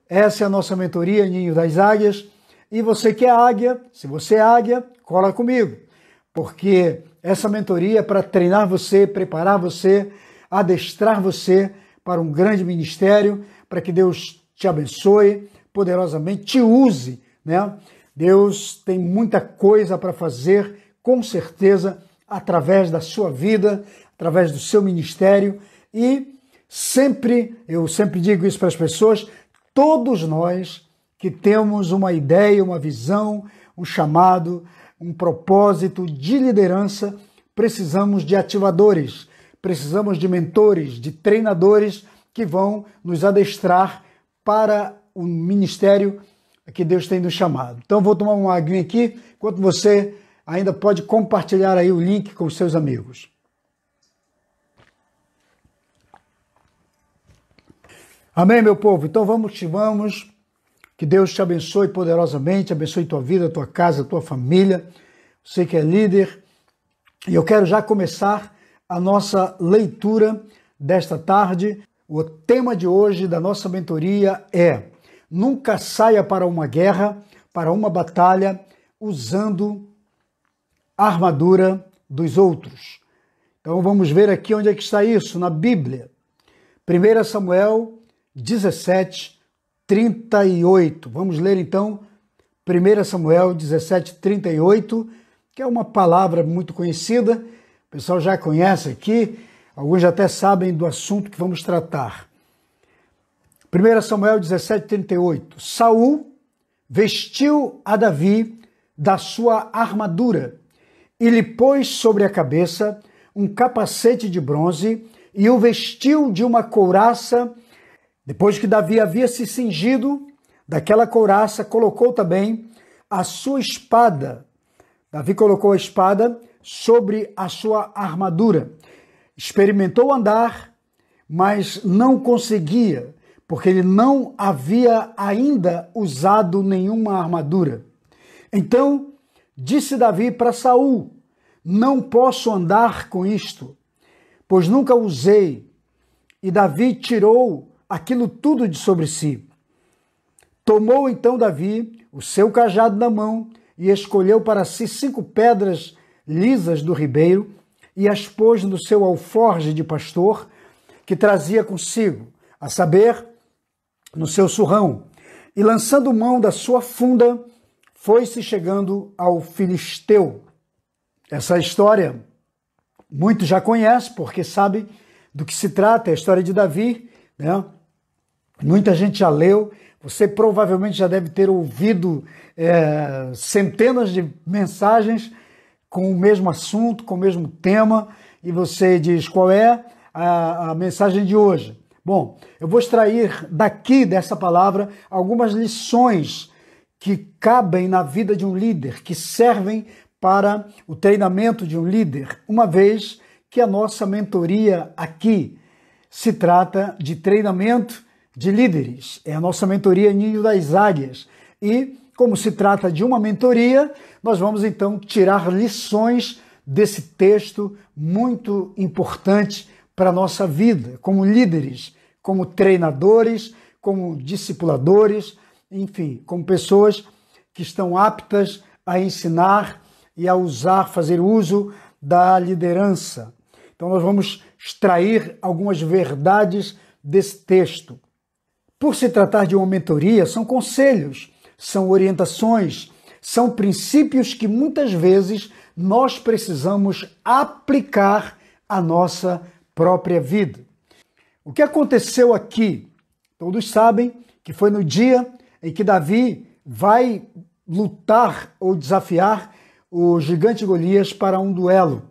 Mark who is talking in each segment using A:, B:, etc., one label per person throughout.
A: Essa é a nossa mentoria Ninho das Águias. E você que é águia, se você é águia, cola comigo, porque essa mentoria é para treinar você, preparar você, adestrar você para um grande ministério, para que Deus te abençoe poderosamente, te use, né? Deus tem muita coisa para fazer, com certeza, através da sua vida, através do seu ministério. E eu sempre digo isso para as pessoas, todos nós que temos uma ideia, uma visão, um chamado, um propósito de liderança, precisamos de ativadores, precisamos de mentores, de treinadores que vão nos adestrar para o ministério que Deus tem nos chamado. Então vou tomar uma aguinha aqui, enquanto você ainda pode compartilhar aí o link com os seus amigos. Amém, meu povo? Então vamos. Que Deus te abençoe poderosamente, abençoe tua vida, tua casa, tua família. Você que é líder. E eu quero já começar a nossa leitura desta tarde. O tema de hoje da nossa mentoria é: nunca saia para uma guerra, para uma batalha, usando a armadura dos outros. Então vamos ver aqui onde é que está isso, na Bíblia. 1 Samuel 17, 38. Vamos ler então 1 Samuel 17, 38, que é uma palavra muito conhecida, o pessoal já conhece aqui, alguns já até sabem do assunto que vamos tratar. 1 Samuel 17, 38. Saul vestiu a Davi da sua armadura e lhe pôs sobre a cabeça um capacete de bronze e o vestiu de uma couraça. Depois que Davi havia se cingido daquela couraça, colocou também a sua espada. Davi colocou a espada sobre a sua armadura. Experimentou andar, mas não conseguia, porque ele não havia ainda usado nenhuma armadura. Então disse Davi para Saul: não posso andar com isto, pois nunca usei. E Davi tirou aquilo tudo de sobre si. Tomou então Davi o seu cajado na mão e escolheu para si 5 pedras lisas do ribeiro e as pôs no seu alforje de pastor que trazia consigo, a saber, no seu surrão, e lançando mão da sua funda, foi-se chegando ao filisteu. Essa história muitos já conhecem, porque sabe do que se trata, é a história de Davi, né? Muita gente já leu, você provavelmente já deve ter ouvido centenas de mensagens com o mesmo assunto, com o mesmo tema, e você diz: qual é a mensagem de hoje? Bom, eu vou extrair daqui, dessa palavra, algumas lições que cabem na vida de um líder, que servem para o treinamento de um líder, uma vez que a nossa mentoria aqui se trata de treinamento de líderes. É a nossa mentoria Ninho das Águias. E, como se trata de uma mentoria, nós vamos então tirar lições desse texto muito importante para a nossa vida, como líderes, como treinadores, como discipuladores, enfim, como pessoas que estão aptas a ensinar e a usar, fazer uso da liderança. Então nós vamos extrair algumas verdades desse texto. Por se tratar de uma mentoria, são conselhos, são orientações, são princípios que muitas vezes nós precisamos aplicar à nossa própria vida. O que aconteceu aqui? Todos sabem que foi no dia em que Davi vai lutar ou desafiar o gigante Golias para um duelo.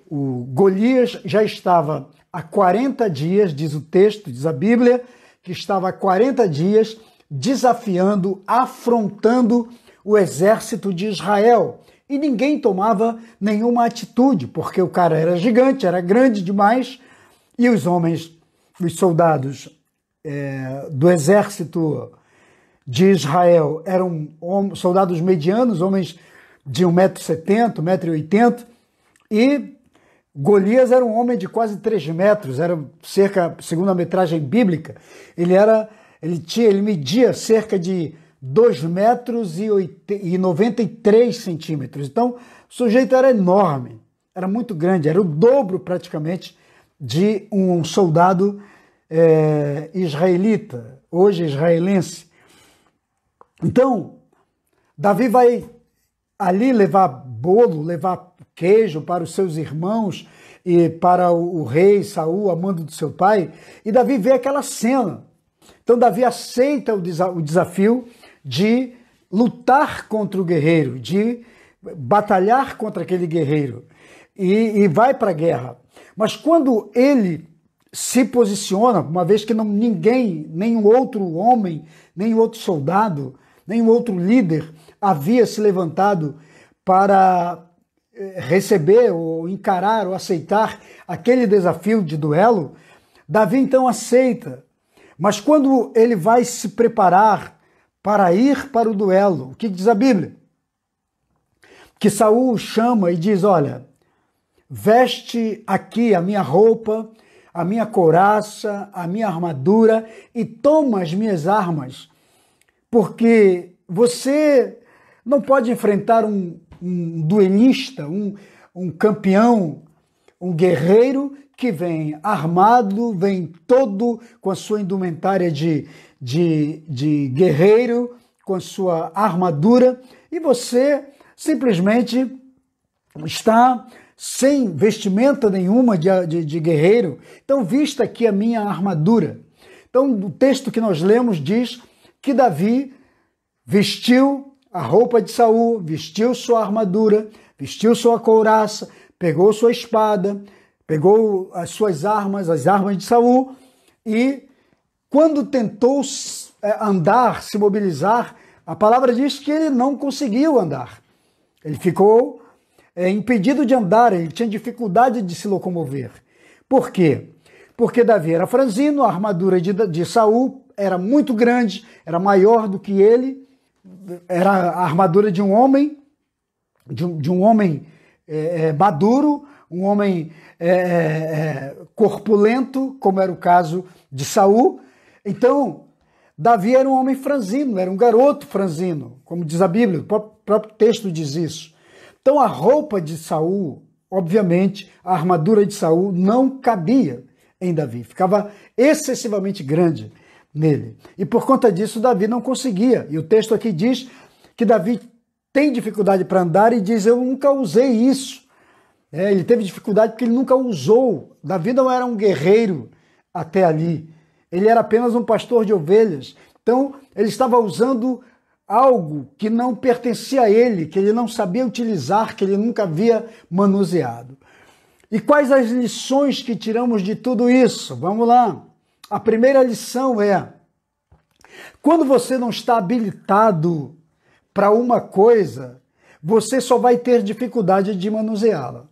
A: O Golias já estava há 40 dias, diz o texto, diz a Bíblia, que estava há 40 dias desafiando, afrontando o exército de Israel. E ninguém tomava nenhuma atitude, porque o cara era gigante, era grande demais, e os homens, os soldados do exército de Israel eram soldados medianos, homens de 1,70 m, 1,80 m, e Golias era um homem de quase 3 metros, era cerca, segundo a metragem bíblica, ele era ele media cerca de 2 metros e 93 centímetros. Então, o sujeito era enorme, era muito grande, era o dobro praticamente de um soldado israelita, hoje israelense. Então, Davi vai ali levar bolo, levar queijo para os seus irmãos e para o rei Saul, amando do seu pai, e Davi vê aquela cena. Então Davi aceita o desafio de lutar contra o guerreiro, de batalhar contra aquele guerreiro, e vai para a guerra. Mas quando ele se posiciona, uma vez que ninguém, nenhum outro homem, nenhum outro soldado, nenhum outro líder havia se levantado para receber ou encarar ou aceitar aquele desafio de duelo, Davi então aceita. Mas quando ele vai se preparar para ir para o duelo, o que diz a Bíblia? Que Saul chama e diz, olha, veste aqui a minha roupa, a minha couraça, a minha armadura e toma as minhas armas, porque você não pode enfrentar um duelista, um campeão, um guerreiro que vem armado, vem todo com a sua indumentária de guerreiro, com a sua armadura, e você simplesmente está sem vestimenta nenhuma de guerreiro. Então, vista aqui a minha armadura. Então, o texto que nós lemos diz que Davi vestiu a roupa de Saul, vestiu sua armadura, vestiu sua couraça, pegou sua espada, pegou as suas armas, as armas de Saul, e quando tentou andar, se mobilizar, a palavra diz que ele não conseguiu andar. Ele ficou impedido de andar, ele tinha dificuldade de se locomover. Por quê? Porque Davi era franzino, a armadura de Saul era muito grande, era maior do que ele, era a armadura de um homem, de um homem maduro, um homem corpulento, como era o caso de Saul. Então, Davi era um homem franzino, era um garoto franzino, como diz a Bíblia, o próprio texto diz isso. Então, a roupa de Saul, obviamente, a armadura de Saul não cabia em Davi, ficava excessivamente grande nele. E por conta disso, Davi não conseguia. E o texto aqui diz que Davi tem dificuldade para andar e diz, eu nunca usei isso. Ele teve dificuldade porque ele nunca usou. Davi não era um guerreiro até ali. Ele era apenas um pastor de ovelhas. Então, ele estava usando algo que não pertencia a ele, que ele não sabia utilizar, que ele nunca havia manuseado. E quais as lições que tiramos de tudo isso? Vamos lá. A primeira lição é, quando você não está habilitado para uma coisa, você só vai ter dificuldade de manuseá-la.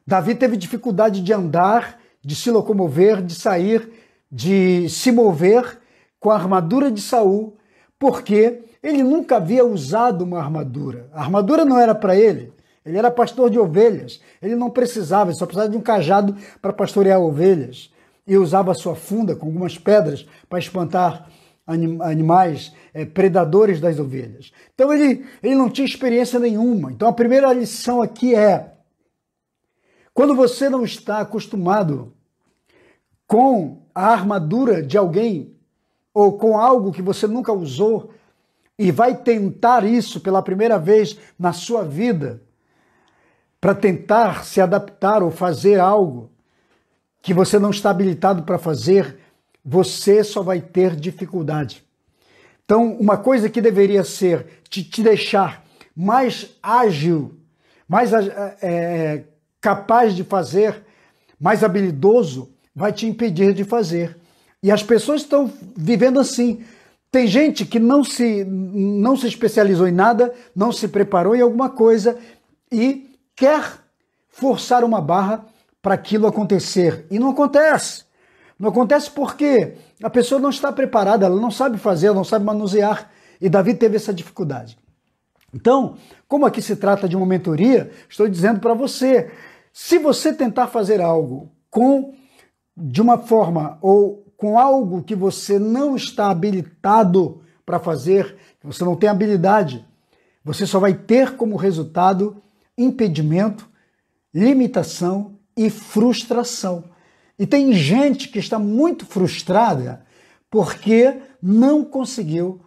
A: Davi teve dificuldade de andar, de se locomover, de sair, de se mover com a armadura de Saul, porque ele nunca havia usado uma armadura. A armadura não era para ele. Ele era pastor de ovelhas. Ele não precisava, ele só precisava de um cajado para pastorear ovelhas. E usava a sua funda com algumas pedras para espantar animais predadores das ovelhas. Então ele não tinha experiência nenhuma. Então a primeira lição aqui é, quando você não está acostumado com a armadura de alguém ou com algo que você nunca usou e vai tentar isso pela primeira vez na sua vida para tentar se adaptar ou fazer algo que você não está habilitado para fazer, você só vai ter dificuldade. Então, uma coisa que deveria ser te deixar mais ágil, mais capaz de fazer, mais habilidoso, vai te impedir de fazer. E as pessoas estão vivendo assim. Tem gente que não se especializou em nada, não se preparou em alguma coisa e quer forçar uma barra para aquilo acontecer. E não acontece. Não acontece porque a pessoa não está preparada, ela não sabe fazer, ela não sabe manusear. E Davi teve essa dificuldade. Então, como aqui se trata de uma mentoria, estou dizendo para você, se você tentar fazer algo de uma forma ou com algo que você não está habilitado para fazer, que você não tem habilidade, você só vai ter como resultado impedimento, limitação e frustração. E tem gente que está muito frustrada porque não conseguiu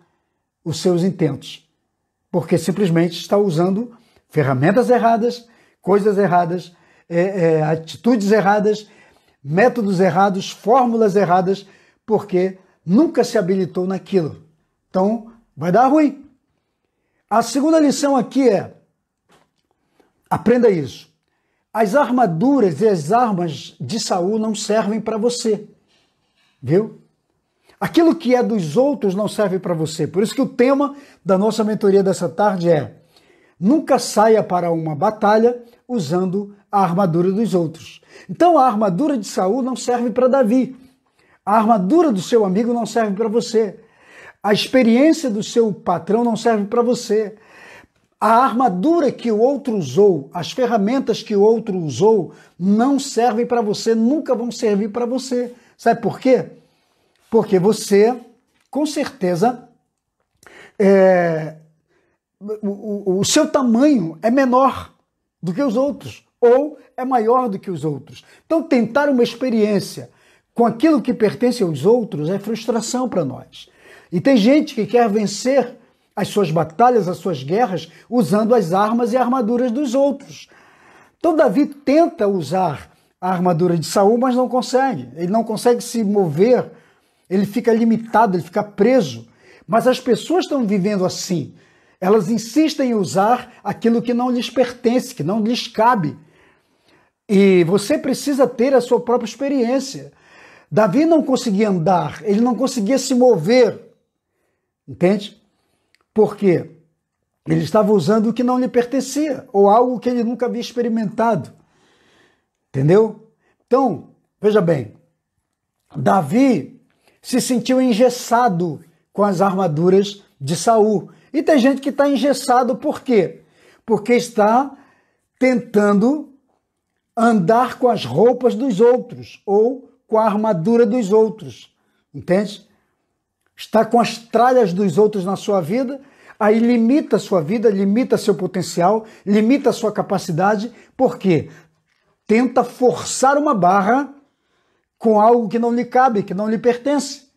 A: os seus intentos, porque simplesmente está usando ferramentas erradas, coisas erradas, atitudes erradas, métodos errados, fórmulas erradas, porque nunca se habilitou naquilo. Então, vai dar ruim. A segunda lição aqui é, aprenda isso. As armaduras e as armas de Saul não servem para você, viu? Aquilo que é dos outros não serve para você. Por isso que o tema da nossa mentoria dessa tarde é: nunca saia para uma batalha usando a armadura dos outros. Então a armadura de Saul não serve para Davi. A armadura do seu amigo não serve para você. A experiência do seu patrão não serve para você. A armadura que o outro usou, as ferramentas que o outro usou, não servem para você, nunca vão servir para você. Sabe por quê? Porque você, com certeza, o seu tamanho é menor do que os outros, ou é maior do que os outros. Então, tentar uma experiência com aquilo que pertence aos outros é frustração para nós. E tem gente que quer vencer as suas batalhas, as suas guerras, usando as armas e armaduras dos outros. Então, Davi tenta usar a armadura de Saul, mas não consegue. Ele não consegue se mover, ele fica limitado, ele fica preso. Mas as pessoas estão vivendo assim. Elas insistem em usar aquilo que não lhes pertence, que não lhes cabe. E você precisa ter a sua própria experiência. Davi não conseguia andar, ele não conseguia se mover. Entende? Porque ele estava usando o que não lhe pertencia, ou algo que ele nunca havia experimentado. Entendeu? Então, veja bem, Davi se sentiu engessado com as armaduras de Saul. E tem gente que está engessado por quê? Porque está tentando andar com as roupas dos outros, ou com a armadura dos outros. Entende? Está com as tralhas dos outros na sua vida, aí limita a sua vida, limita seu potencial, limita a sua capacidade, por quê? Tenta forçar uma barra com algo que não lhe cabe, que não lhe pertence.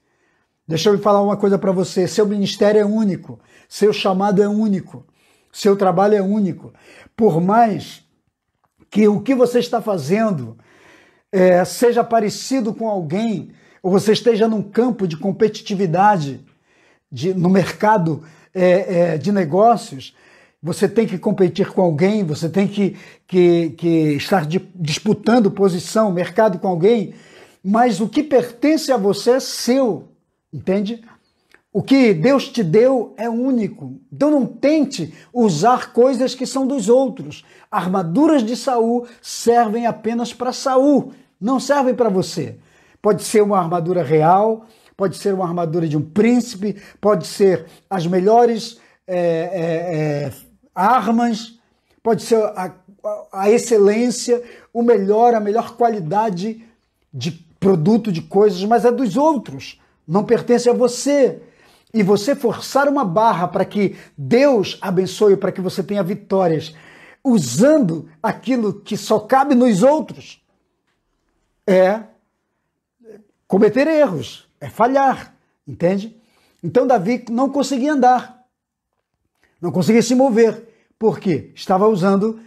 A: Deixa eu falar uma coisa para você, seu ministério é único, seu chamado é único, seu trabalho é único. Por mais que o que você está fazendo seja parecido com alguém, ou você esteja num campo de competitividade no mercado de negócios, você tem que competir com alguém, você tem que estar disputando posição, mercado com alguém, mas o que pertence a você é seu, entende? O que Deus te deu é único. Então não tente usar coisas que são dos outros. Armaduras de Saul servem apenas para Saul, não servem para você. Pode ser uma armadura real, pode ser uma armadura de um príncipe, pode ser as melhores armas, pode ser a excelência, a melhor qualidade de produto, de coisas, mas é dos outros, não pertence a você. E você forçar uma barra para que Deus abençoe, para que você tenha vitórias, usando aquilo que só cabe nos outros, é cometer erros, é falhar, entende? Então Davi não conseguia andar, não conseguia se mover. Por quê? Estava usando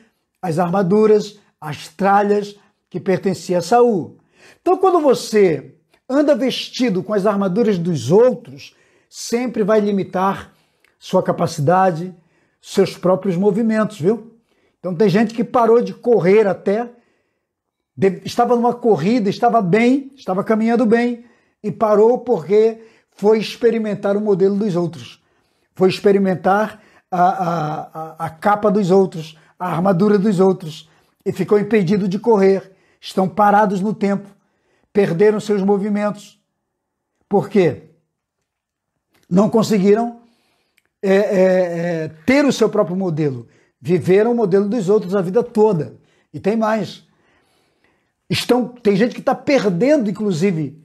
A: as armaduras, as tralhas que pertenciam a Saul. Então quando você anda vestido com as armaduras dos outros, sempre vai limitar sua capacidade, seus próprios movimentos, viu? Então tem gente que parou de correr até, estava numa corrida, estava bem, estava caminhando bem, e parou porque foi experimentar o modelo dos outros. Foi experimentar a capa dos outros, a armadura dos outros, e ficou impedido de correr. Estão parados no tempo, perderam seus movimentos. Por quê? Não conseguiram ter o seu próprio modelo. Viveram o modelo dos outros a vida toda. E tem mais. Tem gente que está perdendo, inclusive,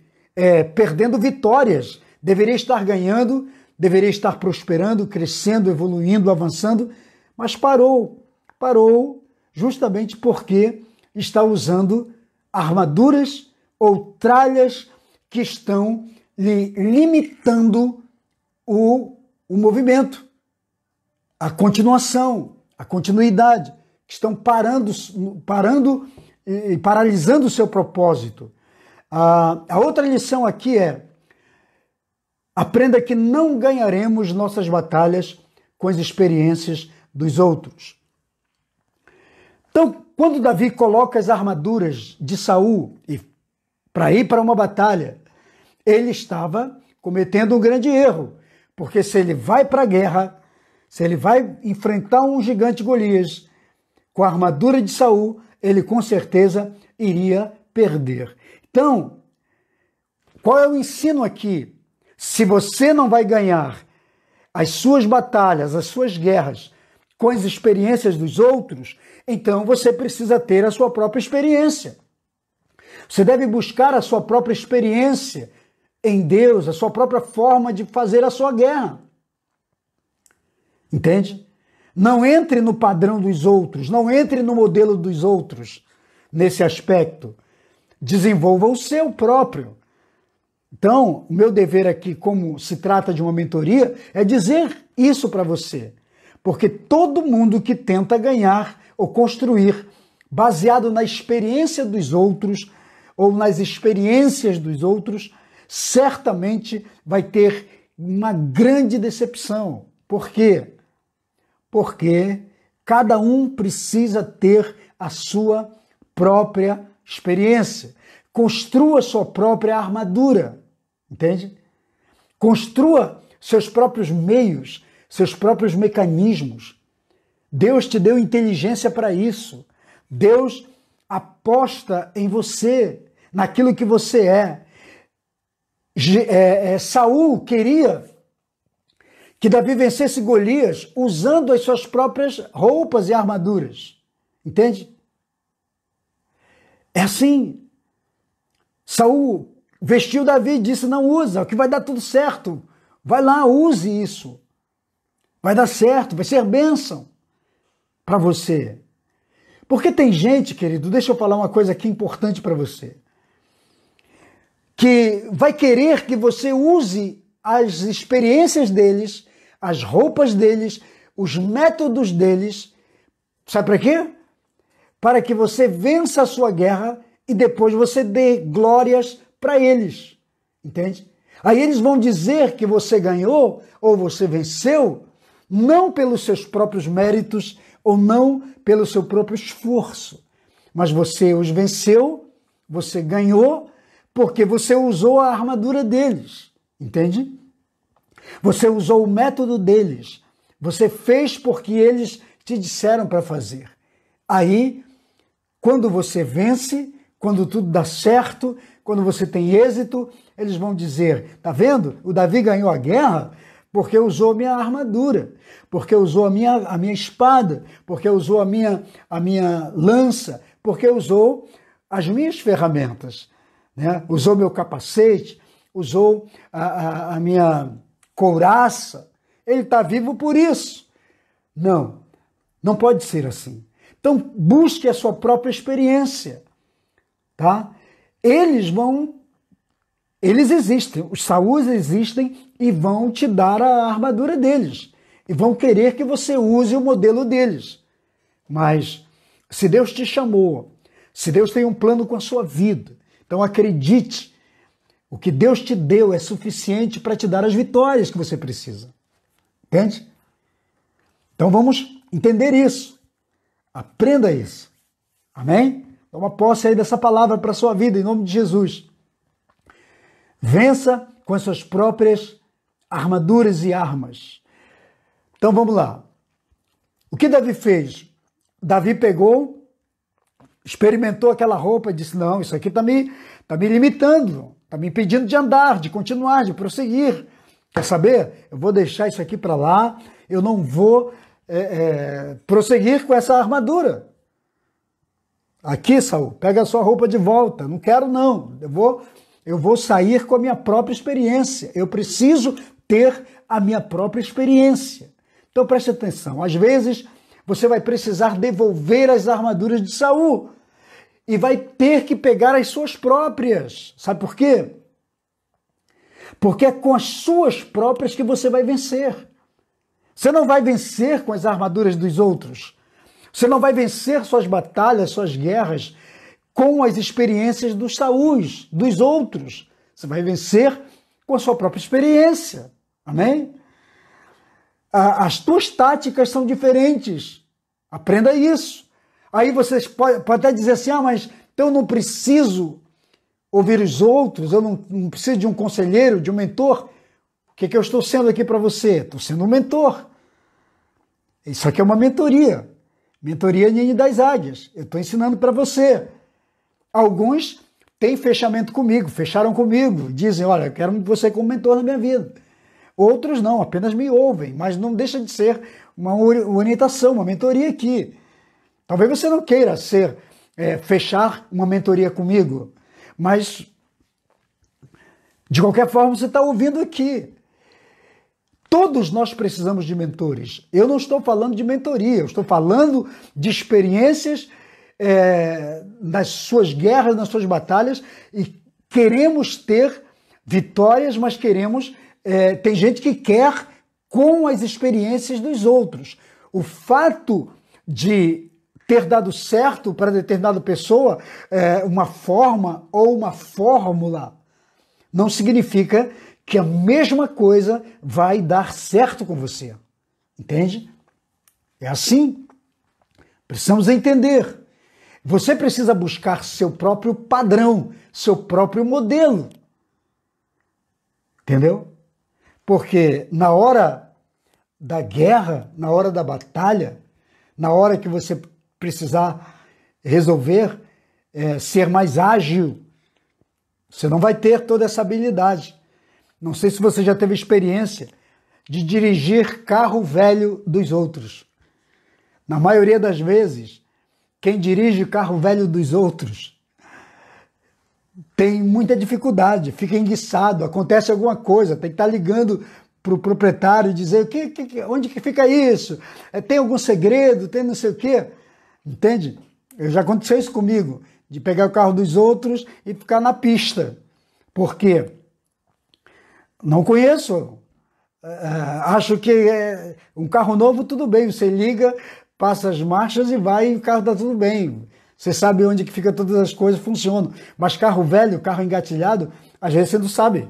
A: perdendo vitórias. Deveria estar ganhando, deveria estar prosperando, crescendo, evoluindo, avançando, mas parou. Parou justamente porque está usando armaduras ou tralhas que estão lhe limitando o movimento, a continuação, a continuidade, que estão parando e paralisando o seu propósito. A outra lição aqui é: aprenda que não ganharemos nossas batalhas com as experiências dos outros. Então, quando Davi coloca as armaduras de Saul para ir para uma batalha, ele estava cometendo um grande erro, porque se ele vai para a guerra, se ele vai enfrentar um gigante Golias com a armadura de Saul, ele com certeza iria perder. Então, qual é o ensino aqui? Se você não vai ganhar as suas batalhas, as suas guerras com as experiências dos outros, então você precisa ter a sua própria experiência. Você deve buscar a sua própria experiência em Deus, a sua própria forma de fazer a sua guerra. Entende? Não entre no padrão dos outros, não entre no modelo dos outros nesse aspecto. Desenvolva o seu próprio. Então, o meu dever aqui, como se trata de uma mentoria, é dizer isso para você. Porque todo mundo que tenta ganhar ou construir baseado na experiência dos outros ou nas experiências dos outros, certamente vai ter uma grande decepção. Por quê? Porque cada um precisa ter a sua própria experiência. Construa sua própria armadura, entende? Construa seus próprios meios, seus próprios mecanismos. Deus te deu inteligência para isso. Deus aposta em você, naquilo que você é. Saul queria que Davi vencesse Golias usando as suas próprias roupas e armaduras. Entende? É assim. Saul vestiu Davi e disse: não usa, que vai dar tudo certo. Vai lá, use isso. Vai dar certo, vai ser bênção para você. Porque tem gente, querido, deixa eu falar uma coisa aqui importante para você, que vai querer que você use as experiências deles, as roupas deles, os métodos deles. Sabe para quê? Para que você vença a sua guerra e depois você dê glórias para eles. Entende? Aí eles vão dizer que você ganhou ou você venceu, não pelos seus próprios méritos ou não pelo seu próprio esforço, mas você os venceu, você ganhou, porque você usou a armadura deles, entende? Você usou o método deles, você fez porque eles te disseram para fazer. Aí, quando você vence, quando tudo dá certo, quando você tem êxito, eles vão dizer: tá vendo? O Davi ganhou a guerra porque usou a minha armadura, porque usou a minha espada, porque usou a minha lança, porque usou as minhas ferramentas, né? Usou meu capacete, usou a minha couraça. Ele está vivo por isso. Não, não pode ser assim. Então, busque a sua própria experiência, tá? Eles existem, os Saús existem e vão te dar a armadura deles. E vão querer que você use o modelo deles. Mas, se Deus te chamou, se Deus tem um plano com a sua vida, então acredite, o que Deus te deu é suficiente para te dar as vitórias que você precisa. Entende? Então vamos entender isso. Aprenda isso. Amém? Toma posse aí dessa palavra para a sua vida, em nome de Jesus. Vença com as suas próprias armaduras e armas. Então vamos lá. O que Davi fez? Davi pegou, experimentou aquela roupa e disse: não, isso aqui está me limitando, está me impedindo de andar, de continuar, de prosseguir. Quer saber? Eu vou deixar isso aqui para lá, eu não vou prosseguir com essa armadura. Aqui, Saul, pega a sua roupa de volta. Não quero, não. eu vou sair com a minha própria experiência. Eu preciso ter a minha própria experiência. Então preste atenção, às vezes você vai precisar devolver as armaduras de Saul e vai ter que pegar as suas próprias. Sabe por quê? Porque é com as suas próprias que você vai vencer. Você não vai vencer com as armaduras dos outros. Você não vai vencer suas batalhas, suas guerras com as experiências dos Saús, dos outros. Você vai vencer com a sua própria experiência. Amém? As tuas táticas são diferentes. Aprenda isso. Aí vocês podem até dizer assim, mas então eu não preciso ouvir os outros, eu não preciso de um conselheiro, de um mentor. O que eu estou sendo aqui para você? Estou sendo um mentor. Isso aqui é uma mentoria. Mentoria Ninho das Águias. Eu estou ensinando para você. Alguns têm fechamento comigo, fecharam comigo, dizem, olha, eu quero você como mentor na minha vida. Outros não, apenas me ouvem, mas não deixa de ser uma orientação, uma mentoria aqui. Talvez você não queira fechar uma mentoria comigo, mas de qualquer forma você está ouvindo aqui. Todos nós precisamos de mentores. Eu não estou falando de mentoria, eu estou falando de experiências nas suas guerras, nas suas batalhas, e queremos ter vitórias, mas queremos... tem gente que quer com as experiências dos outros. O fato de ter dado certo para determinada pessoa uma forma ou uma fórmula não significa que a mesma coisa vai dar certo com você. Entende? É assim. Precisamos entender. Você precisa buscar seu próprio padrão, seu próprio modelo. Entendeu? Porque na hora da guerra, na hora da batalha, na hora que você precisar resolver ser mais ágil, você não vai ter toda essa habilidade. Não sei se você já teve experiência de dirigir carro velho dos outros. Na maioria das vezes, quem dirige carro velho dos outros tem muita dificuldade, fica enguiçado, acontece alguma coisa, tem que estar ligando para o proprietário e dizer onde que fica isso? Tem algum segredo? Tem não sei o quê? Entende? Já aconteceu isso comigo, de pegar o carro dos outros e ficar na pista. Por quê? Não conheço. Acho que um carro novo, tudo bem, você liga, passa as marchas e vai e o carro está tudo bem. Você sabe onde que fica todas as coisas, funcionam. Mas carro velho, carro engatilhado, às vezes você não sabe.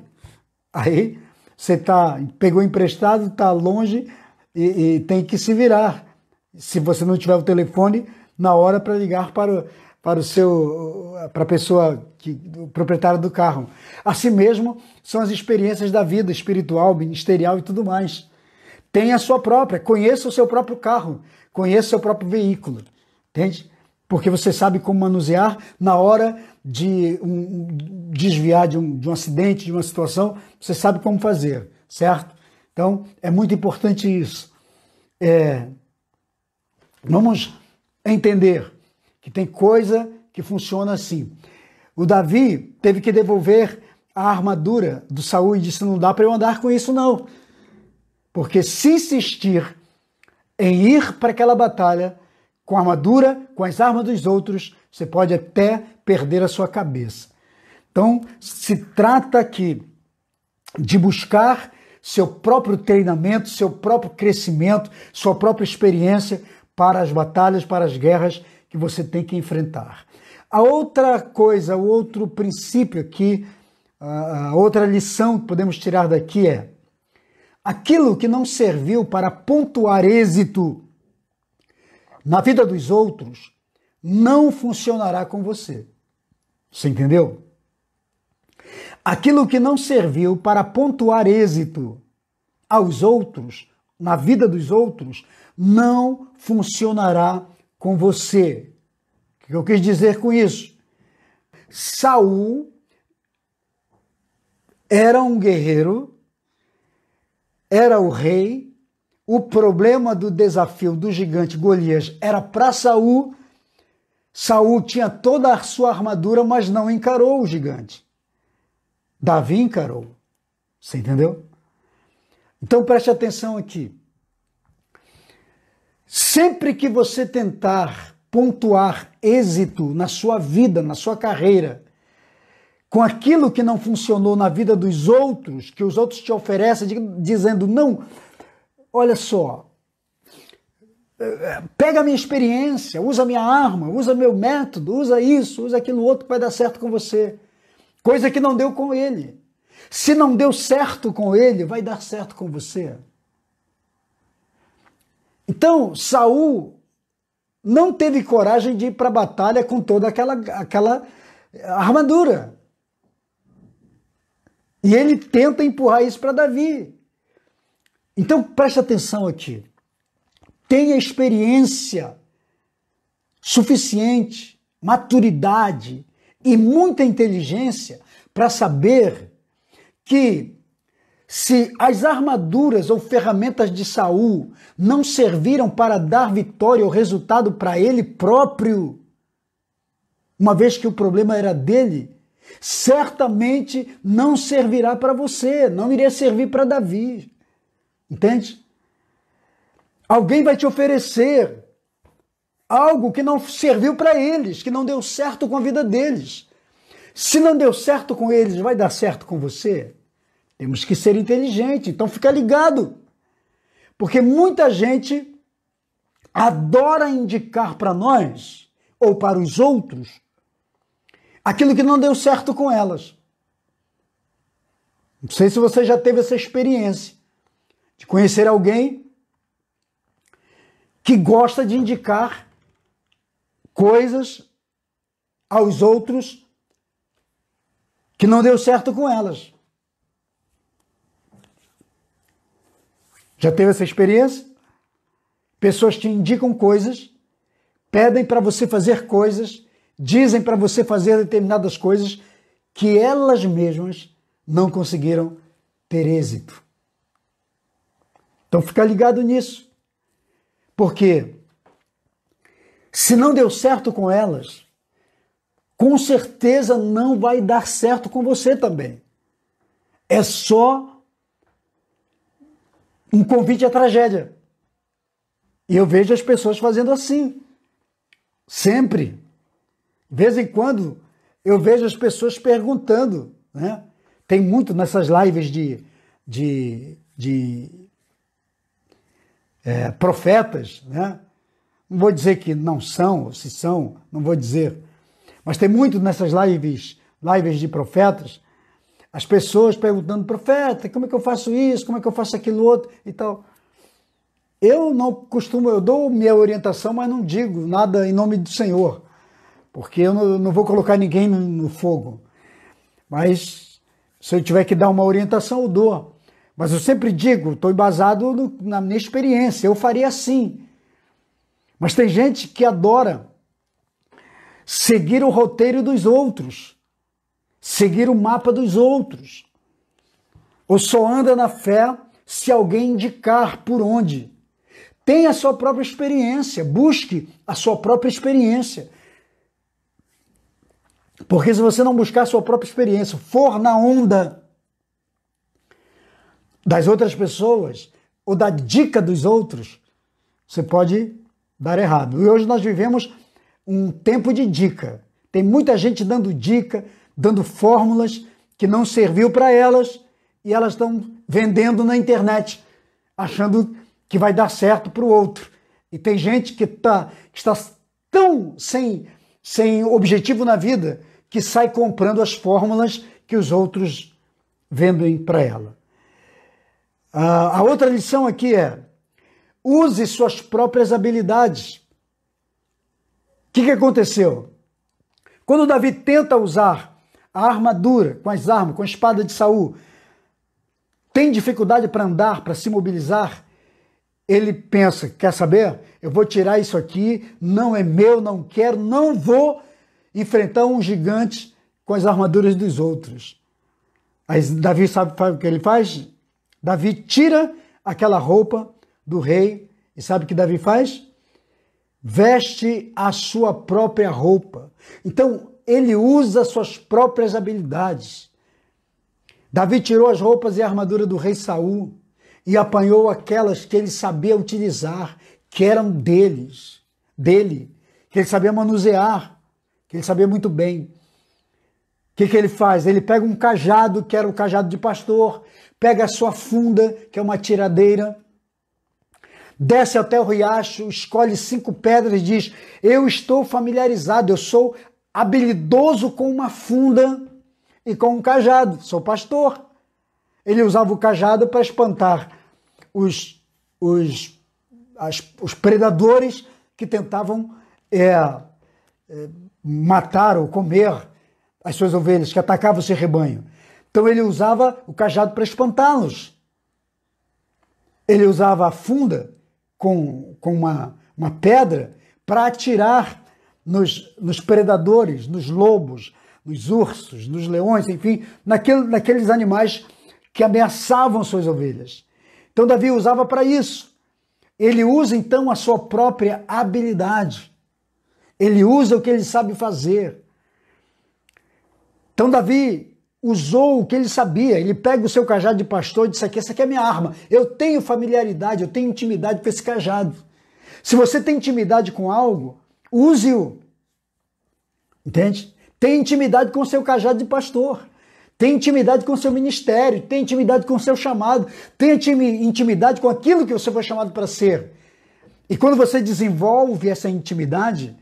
A: Aí você pegou emprestado, está longe e tem que se virar. Se você não tiver o telefone na hora para ligar para a pessoa, o proprietário do carro. Assim mesmo são as experiências da vida espiritual, ministerial e tudo mais. Tenha a sua própria, conheça o seu próprio carro, conheça o seu próprio veículo, entende? Porque você sabe como manusear na hora de desviar de um acidente, de uma situação, você sabe como fazer, certo? Então, é muito importante isso. Vamos entender que tem coisa que funciona assim. O Davi teve que devolver a armadura do Saul e disse, não dá para eu andar com isso não. Porque se insistir em ir para aquela batalha com a armadura, com as armas dos outros, você pode até perder a sua cabeça. Então, se trata aqui de buscar seu próprio treinamento, seu próprio crescimento, sua própria experiência para as batalhas, para as guerras que você tem que enfrentar. A outra coisa, o outro princípio aqui, a outra lição que podemos tirar daqui é: aquilo que não serviu para pontuar êxito na vida dos outros não funcionará com você. Você entendeu? Aquilo que não serviu para pontuar êxito aos outros, na vida dos outros, não funcionará com você. O que eu quis dizer com isso? Saul era um guerreiro, era o rei. O problema do desafio do gigante Golias era para Saul. Saul tinha toda a sua armadura, mas não encarou o gigante. Davi encarou. Você entendeu? Então preste atenção aqui. Sempre que você tentar pontuar êxito na sua vida, na sua carreira, com aquilo que não funcionou na vida dos outros, que os outros te oferecem, dizendo, não, olha só, pega a minha experiência, usa a minha arma, usa meu método, usa isso, usa aquilo outro que vai dar certo com você. Coisa que não deu com ele. Se não deu certo com ele, vai dar certo com você. Então, Saul não teve coragem de ir para a batalha com toda aquela armadura. E ele tenta empurrar isso para Davi. Então, preste atenção aqui. Tenha experiência suficiente, maturidade e muita inteligência para saber que se as armaduras ou ferramentas de Saul não serviram para dar vitória ou resultado para ele próprio, uma vez que o problema era dele, certamente não servirá para você, não iria servir para Davi. Entende? Alguém vai te oferecer algo que não serviu para eles, que não deu certo com a vida deles. Se não deu certo com eles, vai dar certo com você? Temos que ser inteligentes, então fica ligado. Porque muita gente adora indicar para nós, ou para os outros, aquilo que não deu certo com elas. Não sei se você já teve essa experiência de conhecer alguém que gosta de indicar coisas aos outros que não deu certo com elas. Já teve essa experiência? Pessoas te indicam coisas, pedem para você fazer coisas, dizem para você fazer determinadas coisas que elas mesmas não conseguiram ter êxito. Então fica ligado nisso. Porque se não deu certo com elas, com certeza não vai dar certo com você também. É só um convite à tragédia. E eu vejo as pessoas fazendo assim. Sempre. De vez em quando eu vejo as pessoas perguntando, né? Tem muito nessas lives de profetas, né? Não vou dizer que não são, ou se são, não vou dizer. Mas tem muito nessas lives de profetas, as pessoas perguntando, profeta, como é que eu faço isso, como é que eu faço aquilo outro e tal. Eu não costumo, eu dou minha orientação, mas não digo nada em nome do Senhor, porque eu não vou colocar ninguém no fogo. Mas se eu tiver que dar uma orientação, eu dou. Mas eu sempre digo, estou embasado na minha experiência, eu faria assim. Mas tem gente que adora seguir o roteiro dos outros, seguir o mapa dos outros, ou só anda na fé se alguém indicar por onde. Tenha a sua própria experiência, busque a sua própria experiência. Porque se você não buscar a sua própria experiência, for na onda das outras pessoas, ou da dica dos outros, você pode dar errado. E hoje nós vivemos um tempo de dica. Tem muita gente dando dica, dando fórmulas que não serviu para elas, e elas estão vendendo na internet, achando que vai dar certo para o outro. E tem gente que está tão sem objetivo na vida, que sai comprando as fórmulas que os outros vendem para ela. A outra lição aqui é: use suas próprias habilidades. O que aconteceu? Quando Davi tenta usar a armadura com as armas, com a espada de Saul, tem dificuldade para andar, para se mobilizar, ele pensa, quer saber? Eu vou tirar isso aqui, não é meu, não quero, não vou enfrentar um gigante com as armaduras dos outros. Aí Davi sabe o que ele faz? Davi tira aquela roupa do rei e sabe o que Davi faz? Veste a sua própria roupa. Então, ele usa suas próprias habilidades. Davi tirou as roupas e a armadura do rei Saul e apanhou aquelas que ele sabia utilizar, que eram dele, que ele sabia manusear, que ele sabia muito bem. O que ele faz? Ele pega um cajado, que era o cajado de pastor, pega a sua funda, que é uma tiradeira, desce até o riacho, escolhe 5 pedras e diz: eu estou familiarizado, eu sou habilidoso com uma funda e com um cajado, sou pastor. Ele usava o cajado para espantar os predadores que tentavam matar ou comer as suas ovelhas, que atacavam o seu rebanho. Então ele usava o cajado para espantá-los. Ele usava a funda com uma pedra para atirar nos predadores, nos lobos, nos ursos, nos leões, enfim, naqueles animais que ameaçavam suas ovelhas. Então Davi usava para isso. Ele usa então a sua própria habilidade. Ele usa o que ele sabe fazer. Então Davi usou o que ele sabia. Ele pega o seu cajado de pastor e diz: essa aqui é a minha arma. Eu tenho familiaridade, eu tenho intimidade com esse cajado. Se você tem intimidade com algo, use-o. Entende? Tem intimidade com o seu cajado de pastor. Tem intimidade com o seu ministério. Tem intimidade com o seu chamado. Tem intimidade com aquilo que você foi chamado para ser. E quando você desenvolve essa intimidade,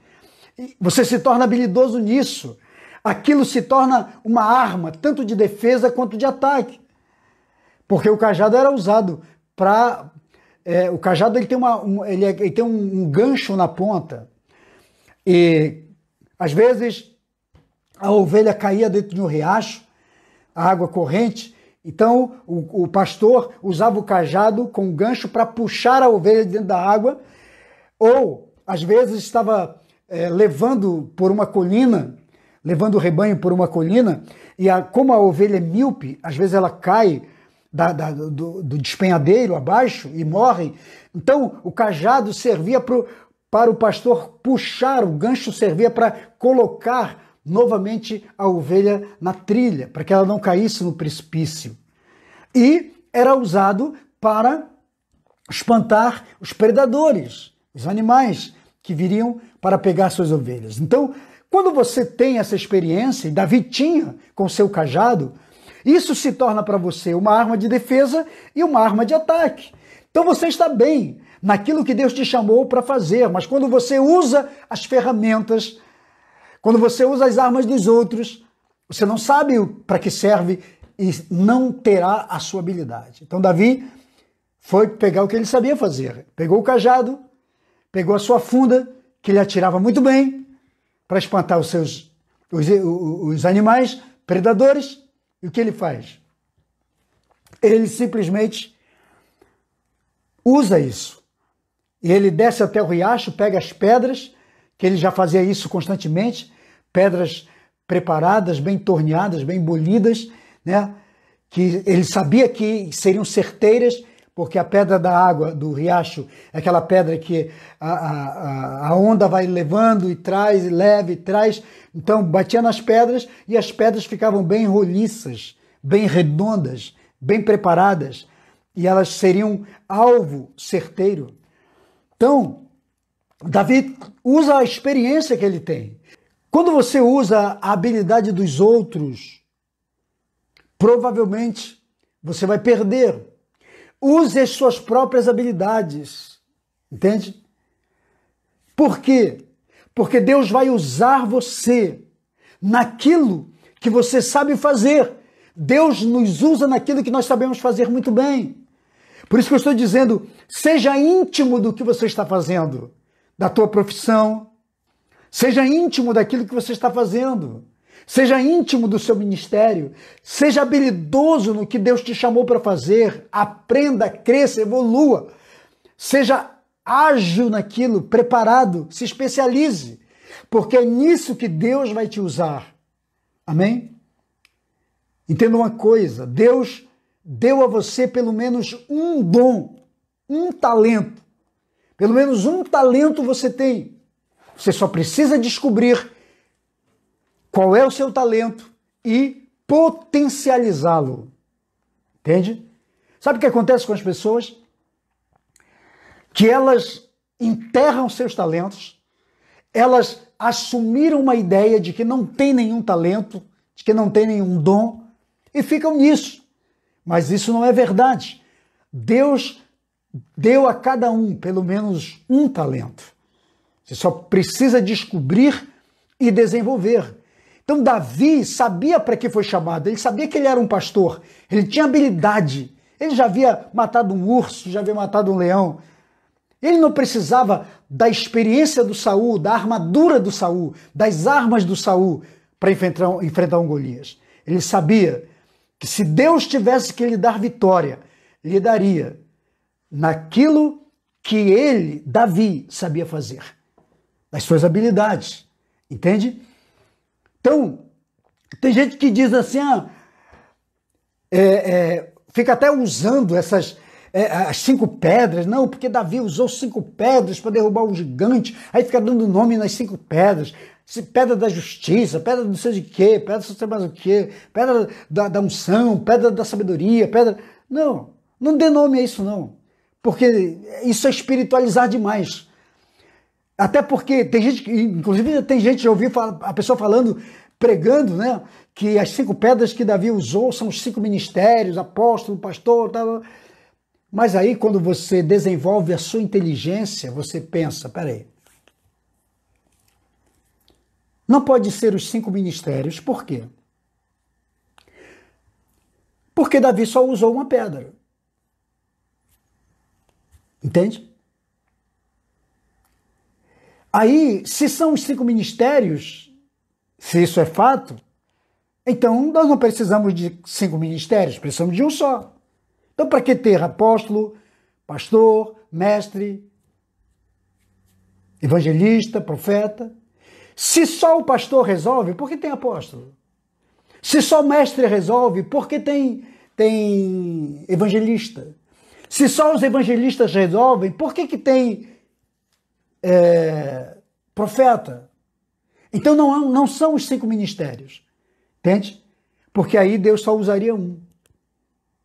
A: você se torna habilidoso nisso. Aquilo se torna uma arma, tanto de defesa quanto de ataque. Porque o cajado era usado para... o cajado ele tem um gancho na ponta. E, às vezes, a ovelha caía dentro de um riacho, a água corrente. Então, o pastor usava o cajado com um gancho para puxar a ovelha dentro da água. Ou, às vezes, estava levando por uma colina, levando o rebanho por uma colina, e como a ovelha é míope, às vezes ela cai do despenhadeiro abaixo e morre. Então, o cajado servia para o pastor puxar, o gancho servia para colocar novamente a ovelha na trilha, para que ela não caísse no precipício. E era usado para espantar os predadores, os animais que viriam para pegar suas ovelhas. Então, quando você tem essa experiência, e Davi tinha com seu cajado, isso se torna para você uma arma de defesa e uma arma de ataque. Então você está bem naquilo que Deus te chamou para fazer, mas quando você usa as ferramentas, quando você usa as armas dos outros, você não sabe para que serve e não terá a sua habilidade. Então Davi foi pegar o que ele sabia fazer. Pegou o cajado, pegou a sua funda, que ele atirava muito bem, para espantar os animais predadores. E o que ele faz? Ele simplesmente usa isso. E ele desce até o riacho, pega as pedras, que ele já fazia isso constantemente, pedras preparadas, bem torneadas, bem bolidas, né? Que ele sabia que seriam certeiras, porque a pedra da água do riacho é aquela pedra que a onda vai levando e traz, e leva e traz. Então batia nas pedras e as pedras ficavam bem roliças, bem redondas, bem preparadas, e elas seriam alvo certeiro. Então, Davi usa a experiência que ele tem. Quando você usa a habilidade dos outros, provavelmente você vai perder. Use as suas próprias habilidades, entende? Por quê? Porque Deus vai usar você naquilo que você sabe fazer. Deus nos usa naquilo que nós sabemos fazer muito bem. Por isso que eu estou dizendo, seja íntimo do que você está fazendo, da tua profissão, seja íntimo daquilo que você está fazendo. Seja íntimo do seu ministério, seja habilidoso no que Deus te chamou para fazer, aprenda, cresça, evolua, seja ágil naquilo, preparado, se especialize, porque é nisso que Deus vai te usar. Amém? Entenda uma coisa, Deus deu a você pelo menos um dom, um talento. Pelo menos um talento você tem. Você só precisa descobrir qual é o seu talento e potencializá-lo. Entende? Sabe o que acontece com as pessoas? Que elas enterram seus talentos, elas assumiram uma ideia de que não tem nenhum talento, de que não tem nenhum dom, e ficam nisso. Mas isso não é verdade. Deus deu a cada um pelo menos um talento. Você só precisa descobrir e desenvolver. Então Davi sabia para que foi chamado, ele sabia que ele era um pastor, ele tinha habilidade, ele já havia matado um urso, já havia matado um leão. Ele não precisava da experiência do Saul, da armadura do Saul, das armas do Saul para enfrentar um Golias. Ele sabia que se Deus tivesse que lhe dar vitória, lhe daria naquilo que ele, Davi, sabia fazer, nas suas habilidades. Entende? Então, tem gente que diz assim, fica até usando as 5 pedras, não, porque Davi usou 5 pedras para derrubar um gigante, aí fica dando nome nas 5 pedras, pedra da justiça, pedra não sei de quê, pedra não sei mais o quê, pedra da unção, pedra da sabedoria, pedra... Não dê nome a isso não, porque isso é espiritualizar demais. Até porque tem gente, inclusive tem gente, já ouviu a pessoa falando, pregando, né, que as 5 pedras que Davi usou são os 5 ministérios, apóstolo, pastor, tal. Mas aí quando você desenvolve a sua inteligência, você pensa, peraí, não pode ser os 5 ministérios, por quê? Porque Davi só usou uma pedra. Entende? Aí, se são os 5 ministérios, se isso é fato, então nós não precisamos de 5 ministérios, precisamos de um só. Então, para que ter apóstolo, pastor, mestre, evangelista, profeta? Se só o pastor resolve, por que tem apóstolo? Se só o mestre resolve, por que tem evangelista? Se só os evangelistas resolvem, por que tem profeta? Então não são os 5 ministérios, entende? Porque aí Deus só usaria um.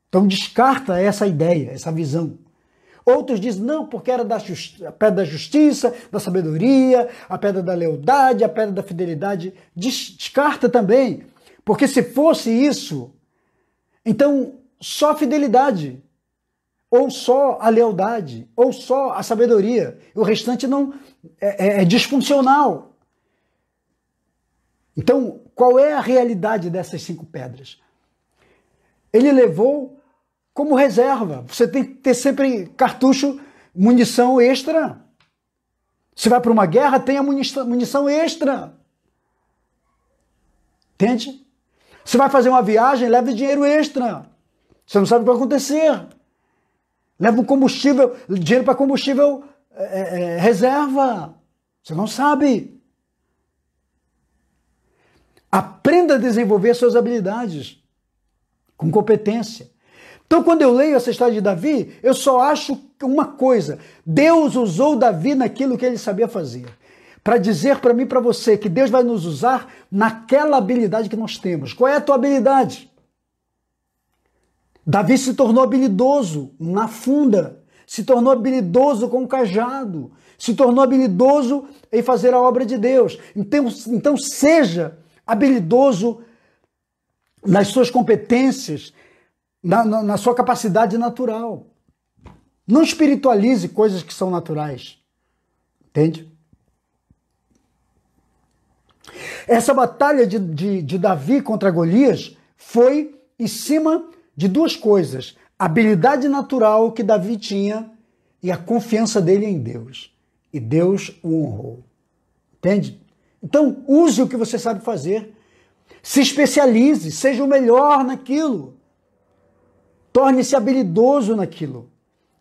A: Então descarta essa ideia, essa visão. Outros dizem, não, porque era a pedra da justiça, da sabedoria, a pedra da lealdade, a pedra da fidelidade. Descarta também, porque se fosse isso, então só a fidelidade, ou só a lealdade, ou só a sabedoria. O restante não é disfuncional. Então, qual é a realidade dessas 5 pedras? Ele levou como reserva. Você tem que ter sempre cartucho, munição extra. Se vai para uma guerra, tenha munição extra. Entende? Se vai fazer uma viagem, leve dinheiro extra. Você não sabe o que vai acontecer. Leva um combustível, dinheiro para combustível reserva. Você não sabe. Aprenda a desenvolver suas habilidades com competência. Então, quando eu leio essa história de Davi, eu só acho uma coisa. Deus usou Davi naquilo que ele sabia fazer. Para dizer para mim e para você que Deus vai nos usar naquela habilidade que nós temos. Qual é a tua habilidade? Davi se tornou habilidoso na funda, se tornou habilidoso com o cajado, se tornou habilidoso em fazer a obra de Deus. Então seja habilidoso nas suas competências, na sua capacidade natural. Não espiritualize coisas que são naturais. Entende? Essa batalha de Davi contra Golias foi em cima de 2 coisas: a habilidade natural que Davi tinha e a confiança dele em Deus. E Deus o honrou. Entende? Então, use o que você sabe fazer. Se especialize, seja o melhor naquilo. Torne-se habilidoso naquilo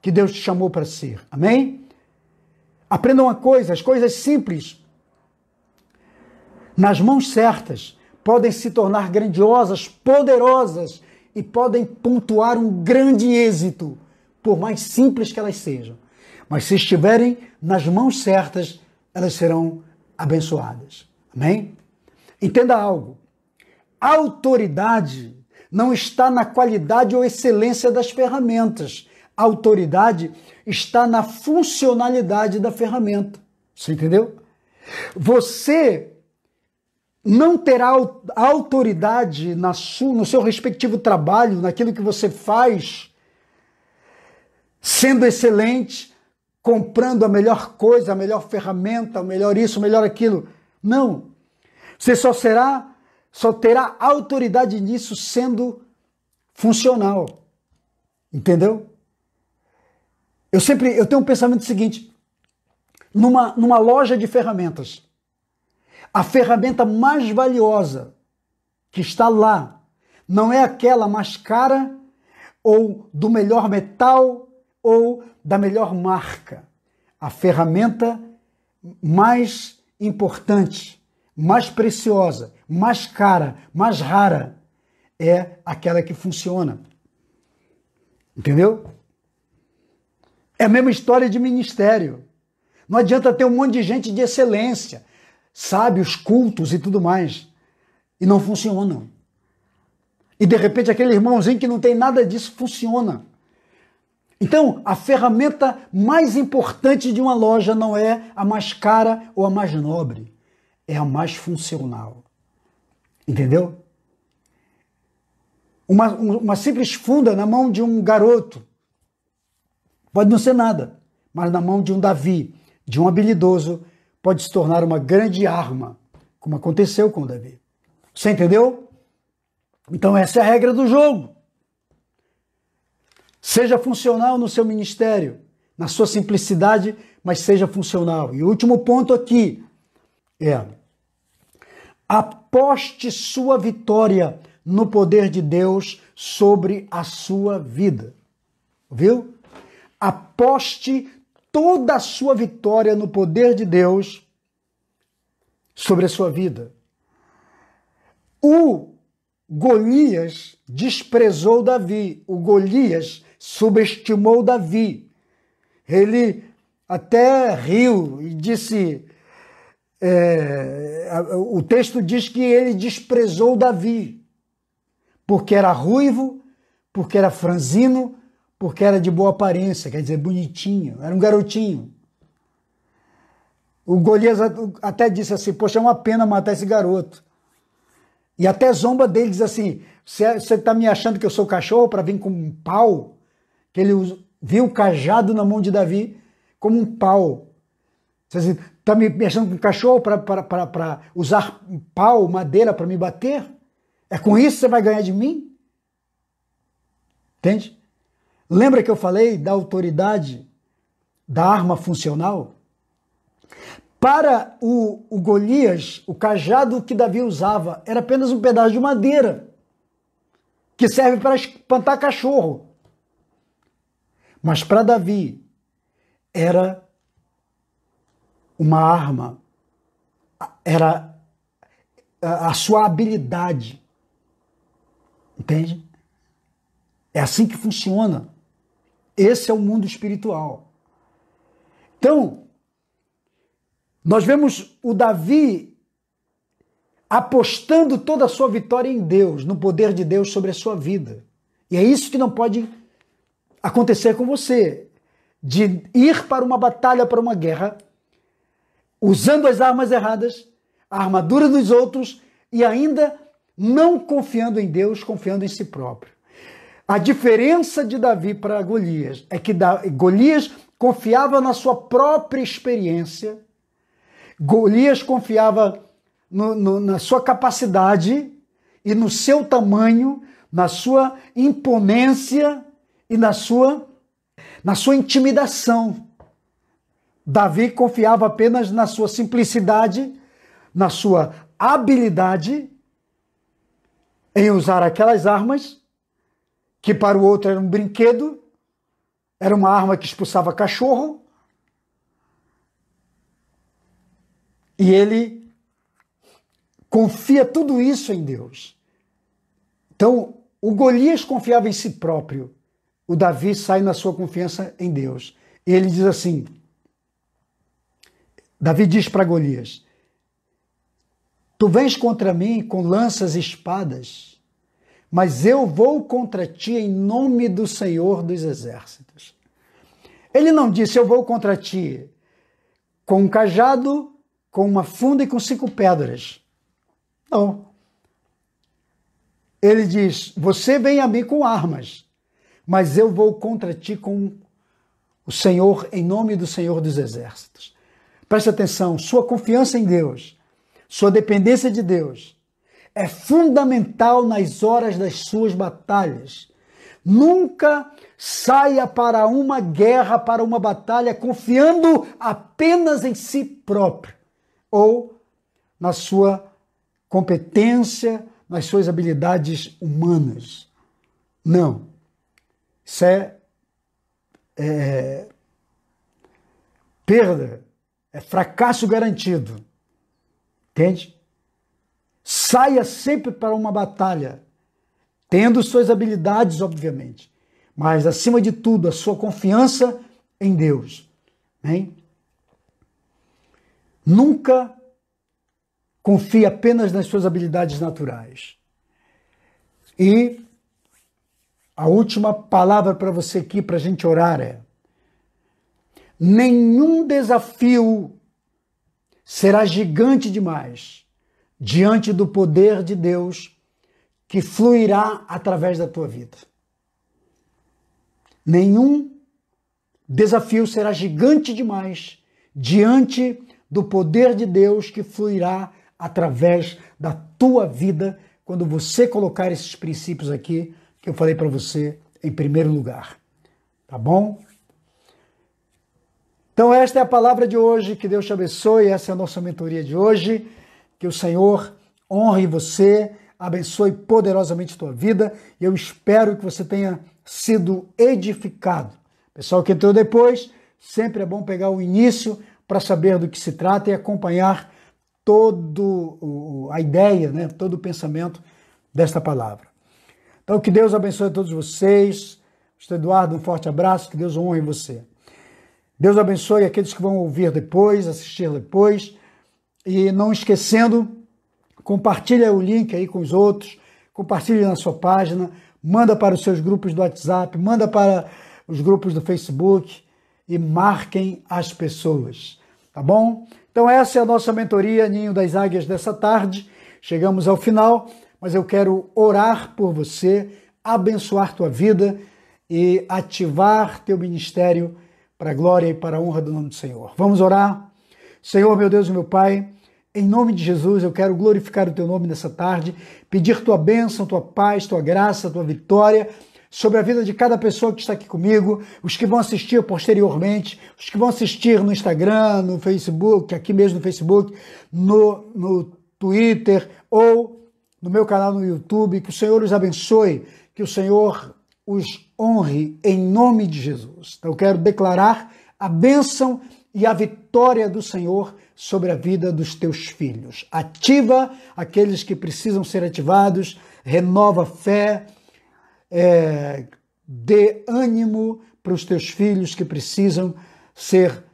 A: que Deus te chamou para ser. Amém? Aprenda uma coisa: as coisas simples, nas mãos certas, podem se tornar grandiosas, poderosas, e podem pontuar um grande êxito, por mais simples que elas sejam. Mas se estiverem nas mãos certas, elas serão abençoadas. Amém? Entenda algo. A autoridade não está na qualidade ou excelência das ferramentas. A autoridade está na funcionalidade da ferramenta. Você entendeu? Você não terá autoridade no seu respectivo trabalho, naquilo que você faz, sendo excelente, comprando a melhor coisa, a melhor ferramenta, o melhor isso, o melhor aquilo. Não. Você só terá autoridade nisso sendo funcional. Entendeu? Eu tenho um pensamento seguinte: numa loja de ferramentas, a ferramenta mais valiosa que está lá não é aquela mais cara ou do melhor metal ou da melhor marca. A ferramenta mais importante, mais preciosa, mais cara, mais rara é aquela que funciona. Entendeu? É a mesma história de ministério. Não adianta ter um monte de gente de excelência, sábios, cultos e tudo mais, e não funcionam. E de repente aquele irmãozinho que não tem nada disso funciona. Então, a ferramenta mais importante de uma loja não é a mais cara ou a mais nobre, é a mais funcional. Entendeu? Uma simples funda na mão de um garoto pode não ser nada, mas na mão de um Davi, de um habilidoso, pode se tornar uma grande arma, como aconteceu com o Davi. Você entendeu? Então essa é a regra do jogo. Seja funcional no seu ministério, na sua simplicidade, mas seja funcional. E o último ponto aqui é: aposte sua vitória no poder de Deus sobre a sua vida. Viu? Aposte toda a sua vitória no poder de Deus sobre a sua vida. O Golias desprezou Davi. O Golias subestimou Davi. Ele até riu e disse... o texto diz que ele desprezou Davi, porque era ruivo, porque era franzino, porque era de boa aparência, quer dizer, bonitinho, era um garotinho. O Golias até disse assim: poxa, é uma pena matar esse garoto. E até zomba dele, diz assim: você está me achando que eu sou cachorro para vir com um pau? Que ele viu o cajado na mão de Davi como um pau. Você está me achando com um cachorro para usar pau, madeira para me bater? É com isso que você vai ganhar de mim? Entende? Lembra que eu falei da autoridade da arma funcional? Para o Golias, o cajado que Davi usava era apenas um pedaço de madeira que serve para espantar cachorro. Mas para Davi era uma arma, era a sua habilidade. Entende? É assim que funciona. Esse é o mundo espiritual. Então, nós vemos o Davi apostando toda a sua vitória em Deus, no poder de Deus sobre a sua vida. E é isso que não pode acontecer com você, de ir para uma batalha, para uma guerra, usando as armas erradas, a armadura dos outros e ainda não confiando em Deus, confiando em si próprio. A diferença de Davi para Golias é que Golias confiava na sua própria experiência, Golias confiava na sua capacidade e no seu tamanho, na sua imponência e na sua intimidação. Davi confiava apenas na sua simplicidade, na sua habilidade em usar aquelas armas que para o outro era um brinquedo, era uma arma que expulsava cachorro, e ele confia tudo isso em Deus. Então, o Golias confiava em si próprio, o Davi sai na sua confiança em Deus. E ele diz assim, Davi diz para Golias: tu vens contra mim com lanças e espadas, mas eu vou contra ti em nome do Senhor dos Exércitos. Ele não disse, eu vou contra ti com um cajado, com uma funda e com 5 pedras. Não. Ele diz, você vem a mim com armas, mas eu vou contra ti com o Senhor, em nome do Senhor dos Exércitos. Preste atenção, sua confiança em Deus, sua dependência de Deus, é fundamental nas horas das suas batalhas. Nunca saia para uma guerra, para uma batalha, confiando apenas em si próprio ou na sua competência, nas suas habilidades humanas. Não. Isso é perda, é fracasso garantido. Entende? Saia sempre para uma batalha, tendo suas habilidades, obviamente, mas, acima de tudo, a sua confiança em Deus. Hein? Nunca confie apenas nas suas habilidades naturais. E a última palavra para você aqui, para a gente orar, é: nenhum desafio será gigante demais diante do poder de Deus que fluirá através da tua vida. Nenhum desafio será gigante demais diante do poder de Deus que fluirá através da tua vida quando você colocar esses princípios aqui que eu falei para você em primeiro lugar. Tá bom? Então esta é a palavra de hoje, que Deus te abençoe, essa é a nossa mentoria de hoje, que o Senhor honre você, abençoe poderosamente a tua vida, e eu espero que você tenha sido edificado. Pessoal que entrou depois, sempre é bom pegar o início para saber do que se trata e acompanhar a ideia, né, todo o pensamento desta palavra. Então que Deus abençoe a todos vocês. Pastor Eduardo, um forte abraço, que Deus honre você. Deus abençoe aqueles que vão ouvir depois, assistir depois. E não esquecendo, compartilha o link aí com os outros, compartilhe na sua página, manda para os seus grupos do WhatsApp, manda para os grupos do Facebook e marquem as pessoas, tá bom? Então essa é a nossa mentoria Ninho das Águias dessa tarde. Chegamos ao final, mas eu quero orar por você, abençoar tua vida e ativar teu ministério para a glória e para a honra do nome do Senhor. Vamos orar? Senhor, meu Deus e meu Pai, em nome de Jesus, eu quero glorificar o teu nome nessa tarde, pedir tua bênção, tua paz, tua graça, tua vitória sobre a vida de cada pessoa que está aqui comigo, os que vão assistir posteriormente, os que vão assistir no Instagram, no Facebook, aqui mesmo no Facebook, no Twitter ou no meu canal no YouTube, que o Senhor os abençoe, que o Senhor os honre em nome de Jesus. Então eu quero declarar a bênção e a vitória do Senhor sobre a vida dos teus filhos. Ativa aqueles que precisam ser ativados, renova a fé, dê ânimo para os teus filhos que precisam ser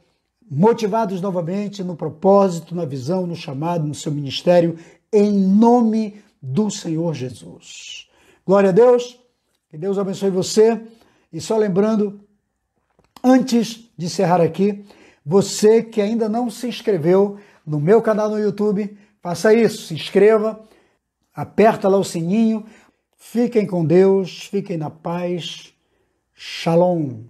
A: motivados novamente no propósito, na visão, no chamado, no seu ministério, em nome do Senhor Jesus. Glória a Deus, que Deus abençoe você. E só lembrando, antes de encerrar aqui, você que ainda não se inscreveu no meu canal no YouTube, faça isso, se inscreva, aperta lá o sininho. Fiquem com Deus, fiquem na paz. Shalom.